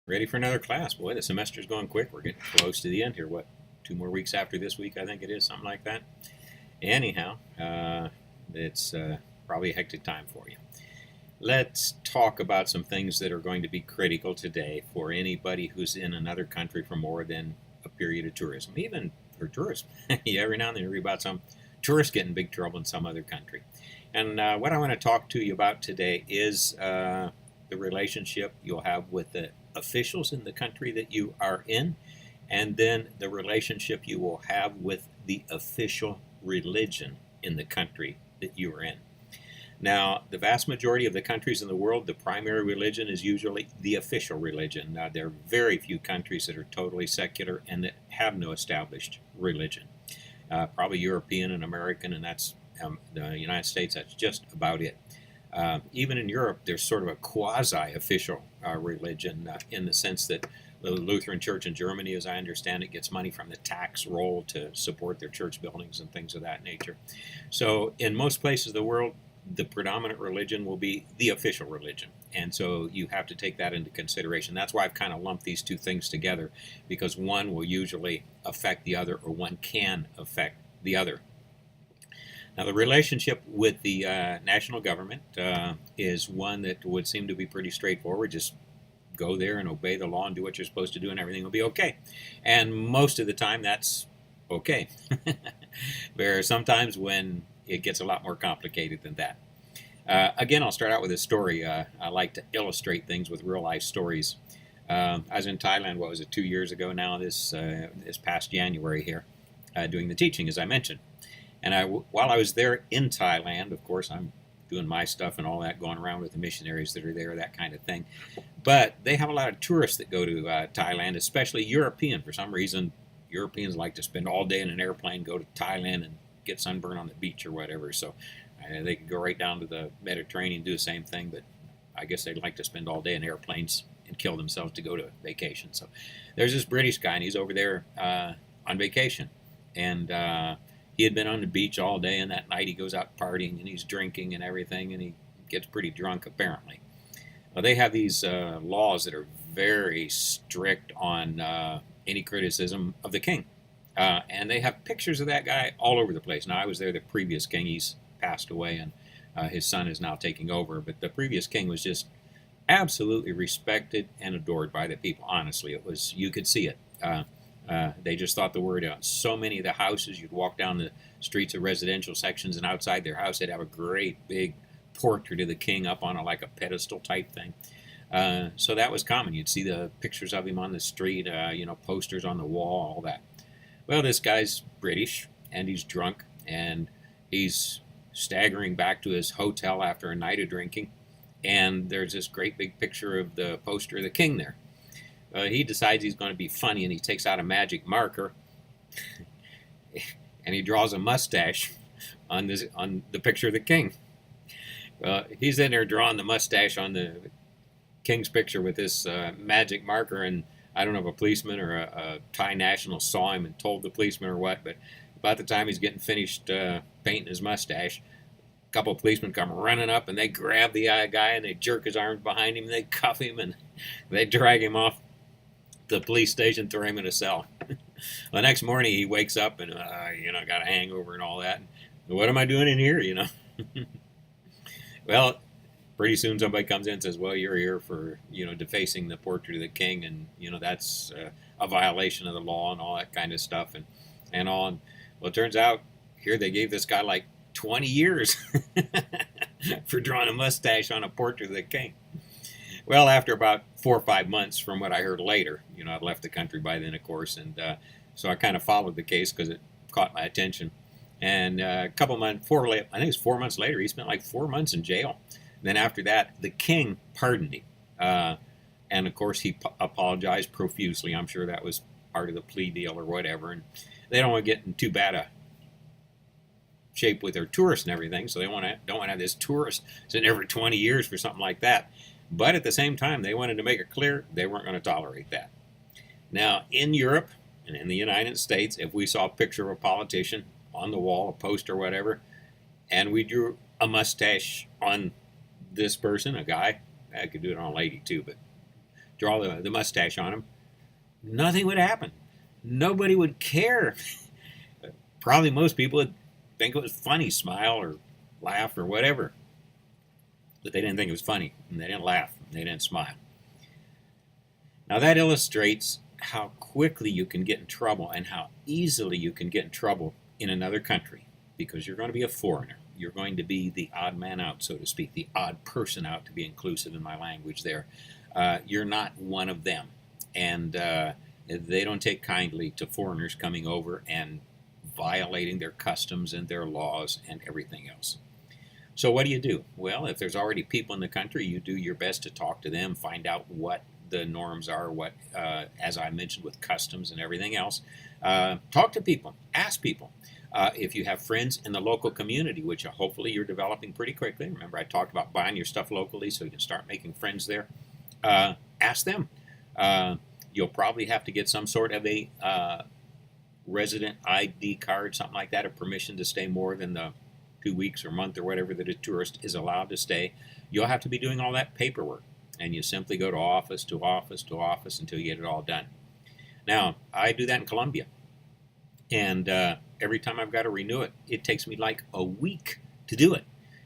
Ready for another class. Boy, the semester's going quick. We're getting close to the end here. What, 2 more weeks after this week, I think it is, something like that. Anyhow, it's probably a hectic time for you. Let's talk about some things that are going to be critical today for anybody who's in another country for more than a period of tourism, even for tourists. You every now and then you read about some tourist getting in big trouble in some other country. And what I want to talk to you about today is the relationship you'll have with the officials in the country that you are in, and then the relationship you will have with the official religion in the country that you are in. Now, the vast majority of the countries in the world, the primary religion is usually the official religion. Now, there are very few countries that are totally secular and that have no established religion. Probably European and American, and that's the United States, that's just about it. Even in Europe, there's sort of a quasi-official religion in the sense that the Lutheran Church in Germany, as I understand it, gets money from the tax roll to support their church buildings and things of that nature. So in most places of the world, the predominant religion will be the official religion. And so you have to take that into consideration. That's why I've kind of lumped these two things together, because one will usually affect the other, or one can affect the other. Now, the relationship with the national government is one that would seem to be pretty straightforward. Just go there and obey the law and do what you're supposed to do, and everything will be okay. And most of the time, that's okay. There are some times when it gets a lot more complicated than that. Again, I'll start out with a story. I like to illustrate things with real-life stories. I was in Thailand, what was it, 2 years ago now, this past January here, doing the teaching, as I mentioned. And while I was there in Thailand, of course, I'm doing my stuff and all that, going around with the missionaries that are there, that kind of thing. But they have a lot of tourists that go to Thailand, especially European. For some reason, Europeans like to spend all day in an airplane, go to Thailand and get sunburned on the beach or whatever. So they could go right down to the Mediterranean and do the same thing, but I guess they'd like to spend all day in airplanes and kill themselves to go to vacation. So there's this British guy, and he's over there on vacation. And he had been on the beach all day, and that night he goes out partying, and he's drinking and everything, and he gets pretty drunk, apparently. Well, they have these laws that are very strict on any criticism of the king. And they have pictures of that guy all over the place. Now, I was there the previous king. He's passed away, and his son is now taking over. But the previous king was just absolutely respected and adored by the people. Honestly, it was, you could see it. They just thought the word out. So many of the houses, you'd walk down the streets of residential sections, and outside their house, they'd have a great big portrait of the king up on like a pedestal type thing. So that was common. You'd see the pictures of him on the street, posters on the wall, all that. Well, this guy's British, and he's drunk, and he's staggering back to his hotel after a night of drinking, and there's this great big picture of the poster of the king there. He decides he's going to be funny, and he takes out a magic marker and he draws a mustache on the picture of the king. He's in there drawing the mustache on the king's picture with this magic marker, and I don't know if a policeman or a Thai national saw him and told the policeman or what, but about the time he's getting finished painting his mustache, a couple of policemen come running up, and they grab the guy, and they jerk his arms behind him, and they cuff him, and they drag him off the police station, throw him in a cell. The next morning he wakes up and got a hangover and all that. What am I doing in here? Well, pretty soon somebody comes in and says, well, you're here for defacing the portrait of the king, and that's a violation of the law and all that kind of stuff, and all. And, well, it turns out here they gave this guy like 20 years for drawing a mustache on a portrait of the king. Well, after about 4 or 5 months, from what I heard later, I'd left the country by then, of course, and so I kind of followed the case because it caught my attention. And a couple months, I think it was 4 months later, he spent like 4 months in jail. And then after that, the king pardoned him, and of course he apologized profusely. I'm sure that was part of the plea deal or whatever. And they don't want to get in too bad a shape with their tourists and everything, so they don't want to have this tourist sitting every 20 years for something like that. But at the same time, they wanted to make it clear they weren't going to tolerate that. Now, in Europe and in the United States, if we saw a picture of a politician on the wall, a poster or whatever, and we drew a mustache on this person, a guy, I could do it on a lady too, but draw the mustache on him, nothing would happen. Nobody would care. Probably most people would think it was funny, smile or laugh or whatever. But they didn't think it was funny, and they didn't laugh, and they didn't smile. Now that illustrates how quickly you can get in trouble and how easily you can get in trouble in another country, because you're going to be a foreigner. You're going to be the odd man out, so to speak, the odd person out, to be inclusive in my language there. You're not one of them. And they don't take kindly to foreigners coming over and violating their customs and their laws and everything else. So what do? Well, if there's already people in the country, you do your best to talk to them, find out what the norms are, what, as I mentioned, with customs and everything else. Talk to people, ask people. If you have friends in the local community, which hopefully you're developing pretty quickly. Remember, I talked about buying your stuff locally so you can start making friends there. Ask them. You'll probably have to get some sort of a resident ID card, something like that, or permission to stay more than the 2 weeks or month or whatever that a tourist is allowed to stay. You'll have to be doing all that paperwork, and you simply go to office to office to office until you get it all done. Now, I do that in Colombia, and every time I've got to renew it, it takes me like a week to do it.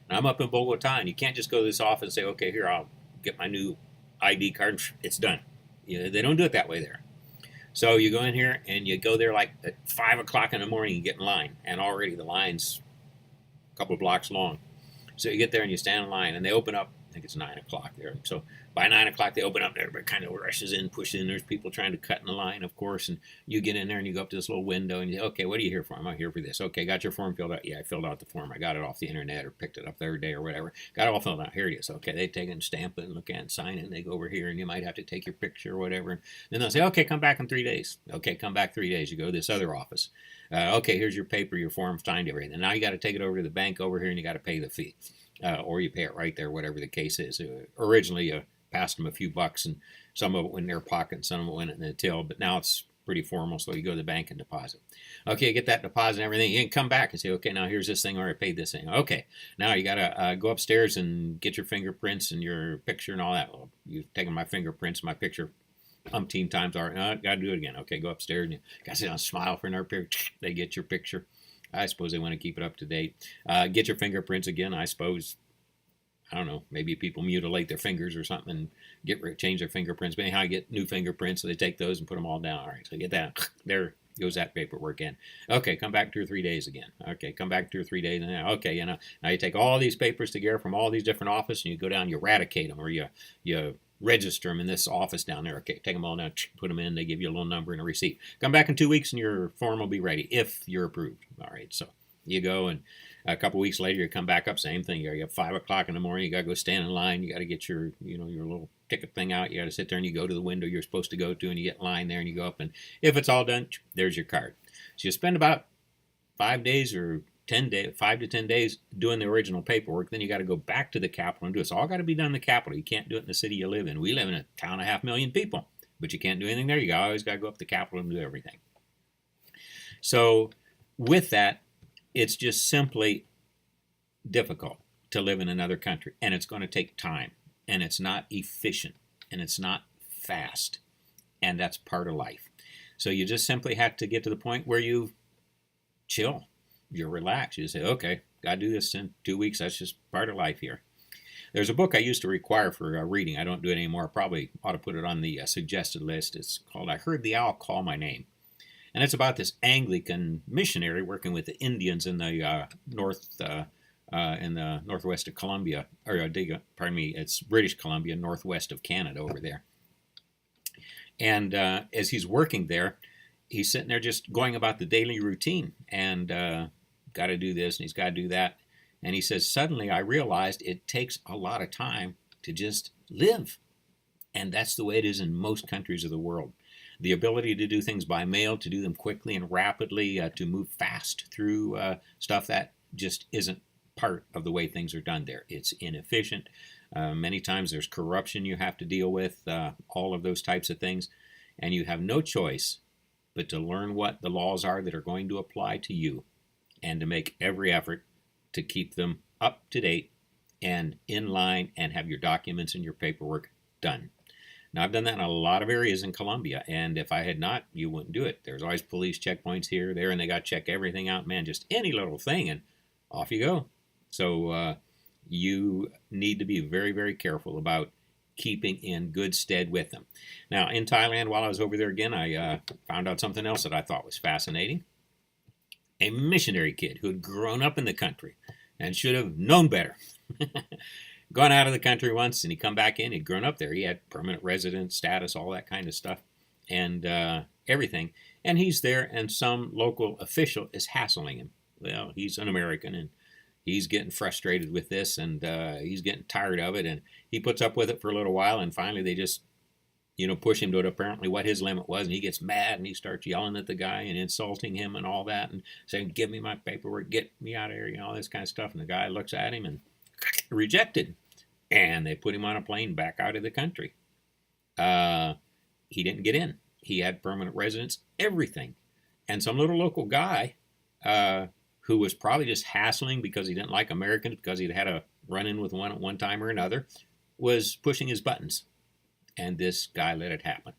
And I'm up in Bogota, and you can't just go to this office and say, okay, here, I'll get my new ID card, it's done. They don't do it that way there. So you go in here, and you go there like at 5 o'clock in the morning, you get in line, and already the line's couple of blocks long. So you get there and you stand in line, and they open up. I think it's 9 o'clock there. So by 9 o'clock they open up. Everybody kind of rushes in, pushes in. There's people trying to cut in the line, of course. And you get in there and you go up to this little window and you say, "Okay, what are you here for?" "I'm here for this." "Okay, got your form filled out?" "Yeah, I filled out the form. I got it off the internet or picked it up the other day or whatever. Got it all filled out. Here it is." "Okay." They take it and stamp it and look at it and sign it. And they go over here and you might have to take your picture or whatever. And then they'll say, "Okay, come back in 3 days." "Okay, come back 3 days." You go to this other office. "Okay, here's your paper, your form, signed everything." And now you got to take it over to the bank over here and you got to pay the fee. Or you pay it right there, whatever the case is. Originally, you passed them a few bucks, and some of it went in their pocket, and some of it went in the till. But now it's pretty formal, so you go to the bank and deposit. Okay, you get that deposit and everything. You can come back and say, "Okay, now here's this thing, or I paid this thing." "Okay, now you got to go upstairs and get your fingerprints and your picture and all that." "Well, you've taken my fingerprints, my picture umpteen times. All right, no, got to do it again." "Okay, go upstairs and you got to sit down and smile for another picture." They get your picture. I suppose they want to keep it up to date. Get your fingerprints again. I suppose, I don't know, maybe people mutilate their fingers or something and change their fingerprints. But anyhow, I get new fingerprints, so they take those and put them all down. All right, so get that. There goes that paperwork in. "Okay, come back 2 or 3 days again." "Okay, come back 2 or 3 days. And then, okay, now you take all these papers together from all these different offices, and you go down, you eradicate them, or you register them in this office down there. Okay, take them all down, put them in. They give you a little number and a receipt. Come back in 2 weeks, and your form will be ready if you're approved." All right, so you go, and a couple weeks later, you come back up, same thing. You have 5 o'clock in the morning. You got to go stand in line. You got to get your little ticket thing out. You got to sit there and you go to the window you're supposed to go to, and you get in line there, and you go up, and if it's all done, there's your card. So you spend about 5 days or 10 days, 5 to 10 days doing the original paperwork. Then you got to go back to the capital and do it. It's all got to be done in the capital. You can't do it in the city you live in. We live in a town of 500,000 people, but you can't do anything there. You always got to go up to the capital and do everything. So with that, it's just simply difficult to live in another country, and it's going to take time, and it's not efficient, and it's not fast, and that's part of life. So you just simply have to get to the point where you chill. You're relaxed. You say, "Okay, got to do this in 2 weeks. That's just part of life here." There's a book I used to require for reading. I don't do it anymore. I probably ought to put it on the suggested list. It's called "I Heard the Owl Call My Name." And it's about this Anglican missionary working with the Indians in the northwest of Colombia, it's British Columbia, northwest of Canada over there. And as he's working there, he's sitting there just going about the daily routine, and got to do this and he's got to do that. And he says, "Suddenly I realized it takes a lot of time to just live." And that's the way it is in most countries of the world. The ability to do things by mail, to do them quickly and rapidly, to move fast through stuff, that just isn't part of the way things are done there. It's inefficient. Many times there's corruption you have to deal with, all of those types of things. And you have no choice but to learn what the laws are that are going to apply to you, and to make every effort to keep them up to date and in line and have your documents and your paperwork done. Now, I've done that in a lot of areas in Colombia, and if I had not, you wouldn't do it. There's always police checkpoints here, there, and they got to check everything out. Man, just any little thing, and off you go. So you need to be very, very careful about keeping in good stead with them. Now, in Thailand, while I was over there again, I found out something else that I thought was fascinating. A missionary kid who had grown up in the country and should have known better. Gone out of the country once, and he come back in. He'd grown up there. He had permanent resident status, all that kind of stuff, and everything. And he's there, and some local official is hassling him. Well, he's an American, and he's getting frustrated with this, and he's getting tired of it, and he puts up with it for a little while, and finally they just, push him to apparently what his limit was, and he gets mad, and he starts yelling at the guy and insulting him and all that, and saying, "Give me my paperwork, get me out of here," all this kind of stuff. And the guy looks at him and rejected, and they put him on a plane back out of the country. He didn't get in. He had permanent residence, everything. And some little local guy who was probably just hassling because he didn't like Americans, because he'd had a run-in with one at one time or another, was pushing his buttons. And this guy let it happen.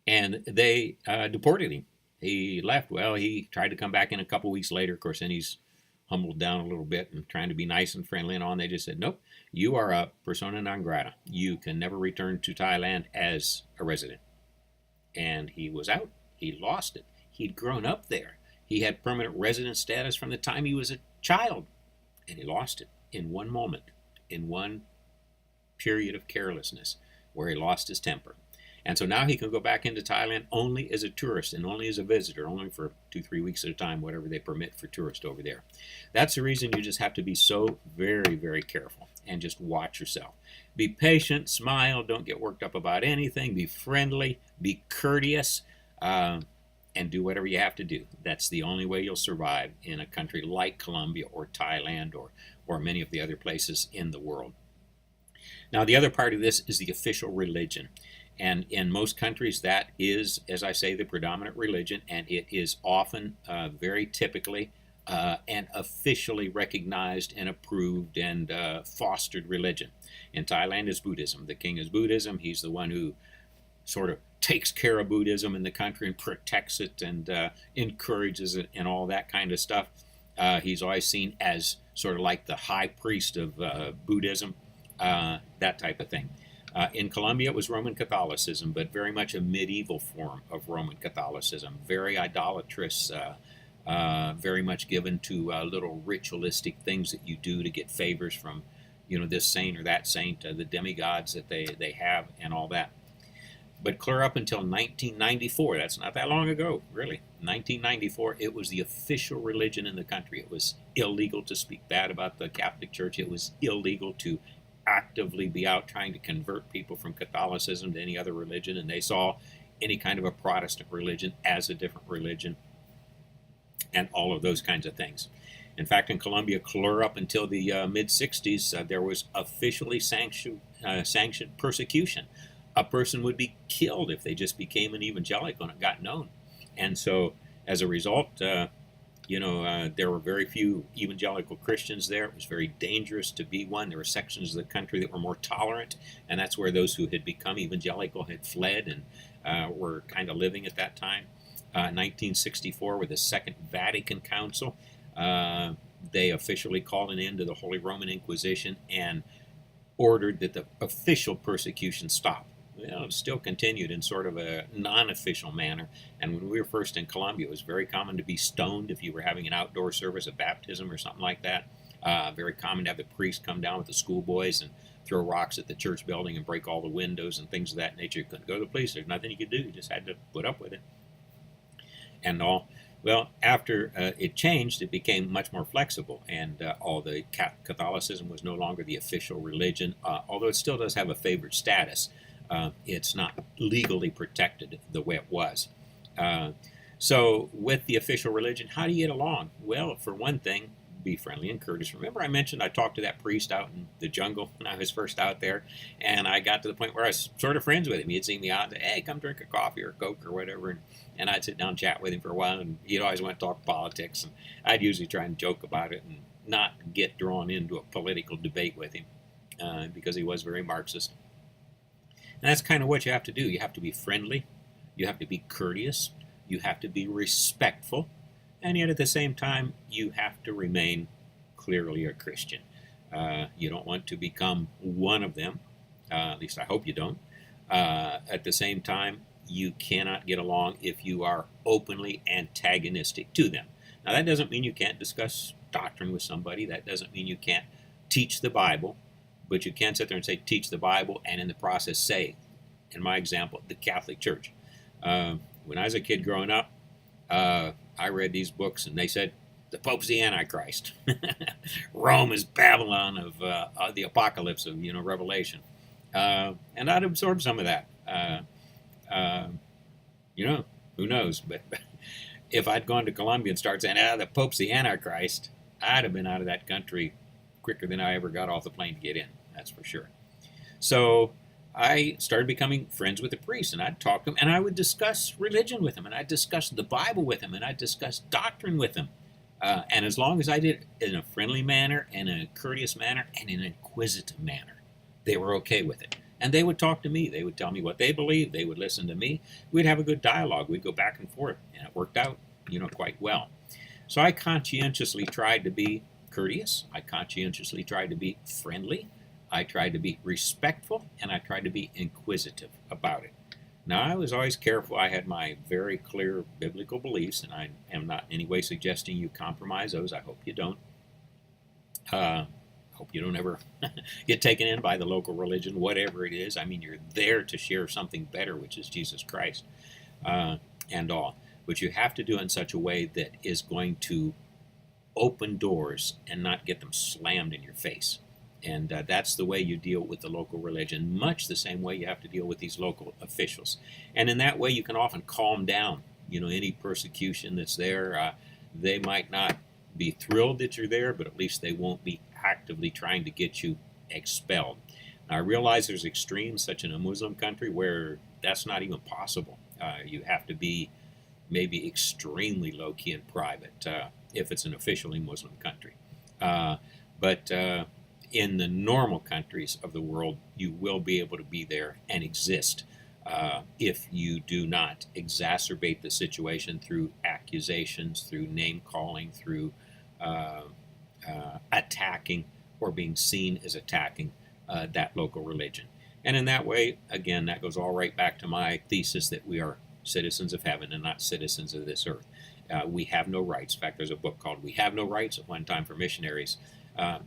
And they deported him. He left. Well, he tried to come back in a couple weeks later, of course, and he's humbled down a little bit and trying to be nice and friendly and all. And they just said, "Nope, you are a persona non grata. You can never return to Thailand as a resident." And he was out. He lost it. He'd grown up there. He had permanent resident status from the time he was a child. And he lost it in one moment, in one period of carelessness, where he lost his temper. And so now he can go back into Thailand only as a tourist and only as a visitor, only for 2-3 weeks at a time, whatever they permit for tourists over there. That's the reason you just have to be so very, very careful and just watch yourself. Be patient, smile, don't get worked up about anything, be friendly, be courteous, and do whatever you have to do. That's the only way you'll survive in a country like Colombia or Thailand or many of the other places in the world. Now, the other part of this is the official religion. And in most countries, that is, as I say, the predominant religion, and it is often, very typically, an officially recognized and approved and fostered religion. In Thailand is Buddhism. The king is Buddhism. He's the one who sort of takes care of Buddhism in the country and protects it and encourages it and all that kind of stuff. He's always seen as sort of like the high priest of Buddhism, that type of thing. In Colombia, it was Roman Catholicism, but very much a medieval form of Roman Catholicism, very idolatrous, very much given to little ritualistic things that you do to get favors from, this saint or that saint, the demigods that they have and all that. But clear up until 1994, that's not that long ago, really, 1994, it was the official religion in the country. It was illegal to speak bad about the Catholic Church. It was illegal to actively be out trying to convert people from Catholicism to any other religion, and they saw any kind of a Protestant religion as a different religion, and all of those kinds of things. In fact, in Colombia, clear up until the mid-60s, there was officially sanctioned persecution. A person would be killed if they just became an evangelical and it got known. And so, as a result, there were very few evangelical Christians there. It was very dangerous to be one. There were sections of the country that were more tolerant, and that's where those who had become evangelical had fled and were kind of living at that time. 1964, with the Second Vatican Council, they officially called an end to the Holy Roman Inquisition and ordered that the official persecution stop. Well, it still continued in sort of a non-official manner. And when we were first in Colombia, it was very common to be stoned if you were having an outdoor service, a baptism or something like that. Very common to have the priest come down with the schoolboys and throw rocks at the church building and break all the windows and things of that nature. You couldn't go to the police. There's nothing you could do. You just had to put up with it and all. Well, after it changed, it became much more flexible, and all the Catholicism was no longer the official religion, although it still does have a favored status. It's not legally protected the way it was. So with the official religion, how do you get along? Well, for one thing, be friendly and courteous. Remember I mentioned I talked to that priest out in the jungle when I was first out there, and I got to the point where I was sort of friends with him. He'd see me out and say, "Hey, come drink a coffee or a Coke or whatever," and I'd sit down and chat with him for a while, and he'd always want to talk politics, and I'd usually try and joke about it and not get drawn into a political debate with him because he was very Marxist. And that's kind of what you have to do. You have to be friendly, you have to be courteous, you have to be respectful, and yet at the same time, you have to remain clearly a Christian. You don't want to become one of them, at least I hope you don't. At the same time, you cannot get along if you are openly antagonistic to them. Now, that doesn't mean you can't discuss doctrine with somebody. That doesn't mean you can't teach the Bible, but you can't sit there and say, teach the Bible, and in the process say, in my example, the Catholic Church. When I was a kid growing up, I read these books, and they said, the Pope's the Antichrist. Rome is Babylon of the apocalypse of, Revelation. And I'd absorb some of that. Who knows? But if I'd gone to Colombia and started saying, the Pope's the Antichrist, I'd have been out of that country quicker than I ever got off the plane to get in. That's for sure. So I started becoming friends with the priest, and I'd talk to him, and I would discuss religion with him, and I'd discuss the Bible with him, and I'd discuss doctrine with him. And as long as I did it in a friendly manner, in a courteous manner, and in an inquisitive manner, they were okay with it. And they would talk to me. They would tell me what they believed. They would listen to me. We'd have a good dialogue. We'd go back and forth, and it worked out, quite well. So I conscientiously tried to be courteous. I conscientiously tried to be friendly. I tried to be respectful, and I tried to be inquisitive about it. Now, I was always careful. I had my very clear biblical beliefs, and I am not in any way suggesting you compromise those. I hope you don't. Hope you don't ever get taken in by the local religion, whatever it is. I mean, you're there to share something better, which is Jesus Christ and all. But you have to do it in such a way that is going to open doors and not get them slammed in your face. And that's the way you deal with the local religion, much the same way you have to deal with these local officials. And in that way, you can often calm down, any persecution that's there. They might not be thrilled that you're there, but at least they won't be actively trying to get you expelled. Now, I realize there's extremes, such in a Muslim country, where that's not even possible. You have to be maybe extremely low-key and private if it's an officially Muslim country. But in the normal countries of the world, you will be able to be there and exist if you do not exacerbate the situation through accusations, through name-calling, through attacking or being seen as attacking that local religion. And in that way, again, that goes all right back to my thesis that we are citizens of heaven and not citizens of this earth. We have no rights. In fact, there's a book called We Have No Rights at one time for missionaries.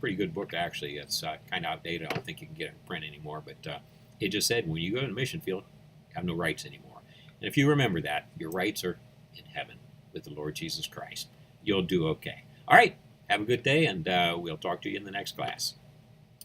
Pretty good book, actually. It's kind of outdated. I don't think you can get it in print anymore. But it just said, when you go to the mission field, you have no rights anymore. And if you remember that, your rights are in heaven with the Lord Jesus Christ. You'll do okay. All right. Have a good day, and we'll talk to you in the next class.